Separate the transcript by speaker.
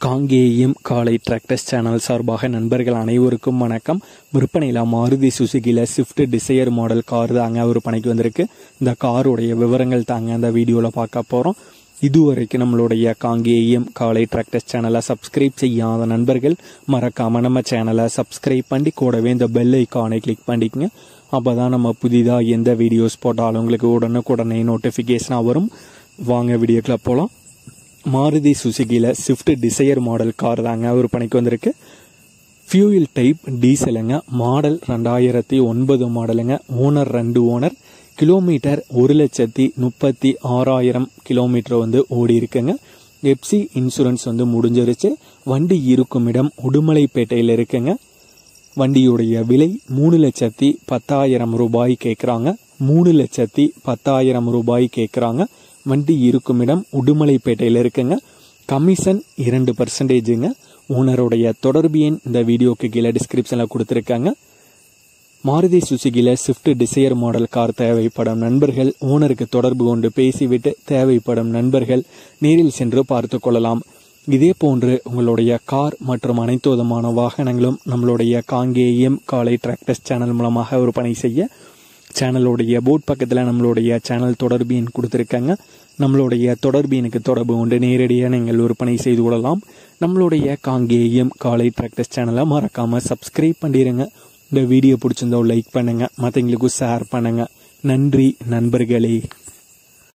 Speaker 1: காங்கேயம் காலை tractors channel சார்பாக நண்பர்கள் அனைவருக்கும் வணக்கம். விற்பனையில் மாருதி சுசுகியில் ஸ்விஃப்ட் டிசையர் மாடல் கார் தாங்க விற்பனைக்கு வந்திருக்கு. இந்த காருடைய விவரங்கள் தாங்க இந்த வீடியோவில் பார்க்க போகிறோம். இதுவரைக்கும் நம்மளுடைய காங்கேயம் காலை டிராக்டர்ஸ் சேனலை சப்ஸ்கிரைப் செய்யாத நண்பர்கள் மறக்காமல் நம்ம சேனலை சப்ஸ்கிரைப் பண்ணி கூடவே இந்த பெல் ஐக்கானை கிளிக் பண்ணிக்கங்க. அப்போ தான் நம்ம புதிதாக எந்த வீடியோஸ் போட்டாலும் உங்களுக்கு உடனுக்குடனே நோட்டிஃபிகேஷனாக வரும். வாங்க வீடியோக்குள்ள போகலாம். மாருதி சுசுகியில் ஸ்விஃப்ட் டிசையர் மாடல் கார் தாங்க விற்பனைக்கு வந்திருக்கு. Fuel type டீசலுங்க. மாடல் 2009 மாடலுங்க. Owner 2 owner. கிலோமீட்டர் 1,36,000 கிலோமீட்டர் ஓடி இருக்குங்க. எப்சி இன்சூரன்ஸ் முடிஞ்சிருச்சு. வண்டி இருக்கும் இடம் உடுமலைப்பேட்டையில் இருக்குங்க. வண்டியுடைய விலை 3,10,000 ரூபாய் கேட்குறாங்க. 3,10,000 ரூபாய் கேட்குறாங்க. வண்டி இருக்கும் இடம் உடுமலைப்பேட்டையில் இருக்குங்க. கமிஷன் 2%. ஓனருடைய தொடர்பு எண் இந்த வீடியோக்கு கீழே டிஸ்கிரிப்ஷனில் கொடுத்துருக்காங்க. மாருதி சுசுகியில் ஸ்விஃப்ட் டிசையர் மாடல் கார் தேவைப்படும் நண்பர்கள் ஓனருக்கு தொடர்பு கொண்டு பேசிவிட்டு தேவைப்படும் நண்பர்கள் நேரில் சென்று பார்த்து கொள்ளலாம். இதே போன்று உங்களுடைய கார் மற்றும் அனைத்து விதமான வாகனங்களும் நம்மளுடைய காங்கேயம் காலை டிராக்டர்ஸ் சேனல் மூலமாக விற்பனை செய்ய சேனலுடைய போர்ட் பக்கத்தில் நம்மளுடைய சேனல் தொடர்பு எண் கொடுத்துருக்காங்க. நம்மளுடைய தொடர்பு எண்ணுக்கு தொடர்பு கொண்டு நேரடியாக நீங்கள் விற்பனை செய்து கொள்ளலாம். நம்மளுடைய காங்கேயம் காலை டிராக்டர்ஸ் சேனலை மறக்காமல் சப்ஸ்கிரைப் பண்ணிடுங்க. இந்த வீடியோ பிடிச்சிருந்தா லைக் பண்ணுங்கள், மற்றவங்களுக்கும் ஷேர் பண்ணுங்கள். நன்றி நண்பர்களே.